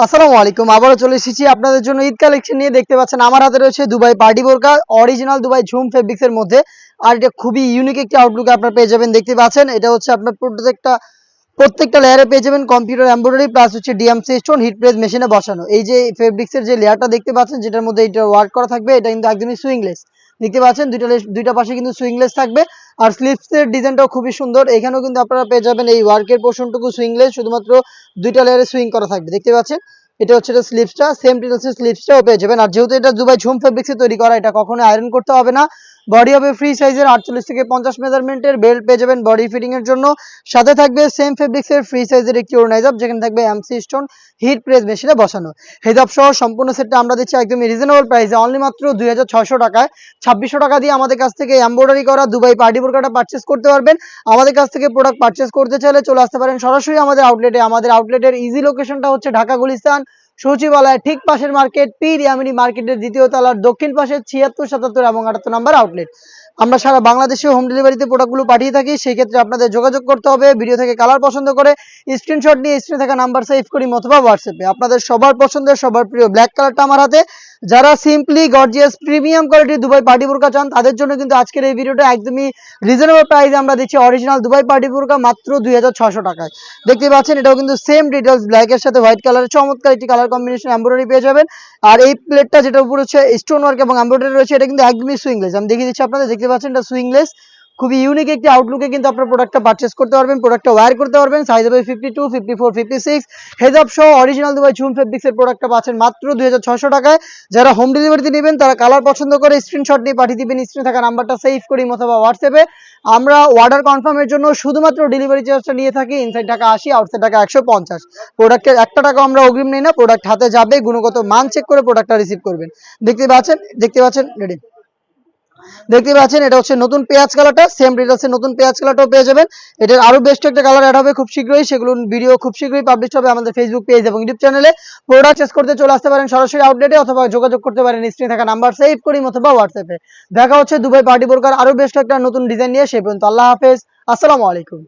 আসসালামু আলাইকুম। আবারও চলে এসেছি আপনাদের জন্য ঈদ কালেকশন নিয়ে। দেখতে পাচ্ছেন আমার হাতে রয়েছে দুবাই পার্টি বোরকা, অরিজিনাল দুবাই ঝুম ফেব্রিক্স এর মধ্যে। আর এটা খুবই ইউনিক একটি আউটলুক আপনারা পেয়ে যাবেন। দেখতে পাচ্ছেন এটা হচ্ছে আপনার প্রত্যেকটা লেয়ারে পেয়ে যাবেন কম্পিউটার এমব্রয়ডারি প্লাস হচ্ছে ডিএমসি স্টোন হিট প্রেস মেশিনে বসানো। এই যে ফেব্রিক্স এর যে লেয়ারটা দেখতে পাচ্ছেন, যেটার মধ্যে এটা ওয়ার্ক করা থাকবে, এটা কিন্তু একদমই সুইংলেস। দেখতে পাচ্ছেন দুইটা পাশে কিন্তু সুইংলেস থাকবে। আর স্লিভস এর ডিজাইনটাও খুবই সুন্দর। এখানেও কিন্তু আপনারা পেয়ে যাবেন এই ওয়ার্কের পোর্শনটুকু সুইংলেস, শুধুমাত্র দুইটা লেয়ারে সুইং করা থাকবে। দেখতে পাচ্ছেন এটা হচ্ছে স্লিভসটা, সেম ডিটেলসের স্লিভসটাও পেয়ে যাবেন। আর যেহেতু এটা দুবাই ঝুম ফেব্রিক্সে তৈরি করা, এটা কখনো আয়রন করতে হবে না। বডি হবে ফ্রি সাইজের 48 থেকে 50 মেজারমেন্টের। বেল্ট পেয়ে যাবেন বডি ফিটিং এর জন্য। সাথে থাকবে সেম ফেব্রিক্সের ফ্রি সাইজের একটি ওড়নাইজাব, যেখানে থাকবে এমসি স্টোন হিট প্রেস মেশিনে বসানো। হেজাব সহ সম্পূর্ণ সেটটা আমরা দিচ্ছি একদমই রিজনেবল প্রাইসে, অনলি মাত্র 2600 টাকায়। 2600 টাকা দিয়ে আমাদের কাছ থেকে এমব্রয়ডারি করা দুবাই পার্টি বোরকাটা পারচেস করতে পারবেন। আমাদের কাছ থেকে প্রোডাক্ট পারচেস করতে চাইলে চলে আসতে পারেন সরাসরি আমাদের আউটলেটে। আমাদের আউটলেটের ইজি লোকেশনটা হচ্ছে ঢাকা গুলিস্তান সচিবালয় ঠিক পাশের মার্কেট, পীর ইয়ামিনী মার্কেটের দ্বিতীয় তলার দক্ষিণ পাশে 76, 77 এবং 78 নম্বর আউটলেট। আমরা সারা বাংলাদেশে হোম ডেলিভারিতে প্রোডাক্টগুলো পাঠিয়ে থাকি। সেই ক্ষেত্রে আপনাদের যোগাযোগ করতে হবে ভিডিও থেকে কালার পছন্দ করে স্ক্রিনশট নিয়ে স্ক্রিনে থাকা নাম্বার সেভ করি অথবা হোয়াটসঅ্যাপে। আপনাদের সবার পছন্দের সবার প্রিয় ব্ল্যাক কালারটা আমার হাতে। যারা সিম্পলি গর্জিয়াস প্রিমিয়াম কোয়ালিটির দুবাই পার্টি বোরকা চান, তাদের জন্য কিন্তু আজকের এই ভিডিওটা একদমই রিজনেবল প্রাইসে আমরা দিচ্ছি অরিজিনাল দুবাই পার্টি বোরকা মাত্র 2600 টাকায়। দেখতে পাচ্ছেন এটাও কিন্তু সেম ডিটেলস, ব্ল্যাকের সাথে হোয়াইট কালারের চমৎকার একটি কালার কম্বিনেশন এমব্রয়ডারি পেয়ে যাবেন। আর এই প্লেটটা যেটা উপর হচ্ছে স্টোন ওয়ার্ক এবং এমব্রয়ডারি রয়েছে, এটা কিন্তু একদমই সুইংলেস। আমি দেখিয়ে দিচ্ছি আপনাদের, দেখতে পাচ্ছেন এটা সুইংলেস। খুবই ইউনিক একটি আউটলুকে কিন্তু আপনার প্রোডাক্টটা পারচেস করতে পারবেন, প্রোডাক্টটা ওয়্যার করতে পারবেন। সাইজ হবে 52, 54, 56। হেজাব সহ অরিজিনাল দুবাই ঝুম ফেব্রিক্সের প্রোডাক্টটা পাচ্ছেন মাত্র 2600 টাকায়। যারা হোম ডেলিভারিতে নেবেন তারা কালার পছন্দ করে স্ক্রিনশট নিয়ে পাঠিয়ে দিবেন স্ক্রিনে থাকা নাম্বারটা সেভ করি অথবা হোয়াটসঅ্যাপে। আমরা অর্ডার কনফার্মের জন্য শুধুমাত্র ডেলিভারি চার্জটা নিয়ে থাকি ইনসাইড টাকা 80, আউটসাইড টাকা 150। প্রোডাক্টের 1 টাকা আমরা অগ্রিম নেই না, প্রোডাক্ট হাতে যাবে, গুণগত মান চেক করে প্রোডাক্টটা রিসিভ করবেন। দেখতে পাচ্ছেন রেডি। দেখতে পাচ্ছেন এটা হচ্ছে নতুন পেঁয়াজ কালারটা, সেম ডিটেলসে নতুন পেঁয়াজ কালারটাও পেয়ে যাবেন। এটার আরো বেস্ট একটা কালার অ্যাড হবে খুব শীঘ্রই, সেগুলো ভিডিও খুব শীঘ্রই পাবলিশ হবে আমাদের ফেসবুক পেজ এবং ইউটিউব চ্যানেলে। প্রোডাক্ট চেস করতে চলে আসতে পারেন সরাসরি আউটলেটে অথবা যোগাযোগ করতে পারেন স্ক্রিনে থাকা নাম্বার সেভ করি অথবা হোয়াটসঅ্যাপে। দেখা হচ্ছে দুবাই পার্টি বোরকার আরো বেস্ট একটা নতুন ডিজাইন নিয়ে। সে পর্যন্ত আল্লাহ হাফেজ, আসসালামু আলাইকুম।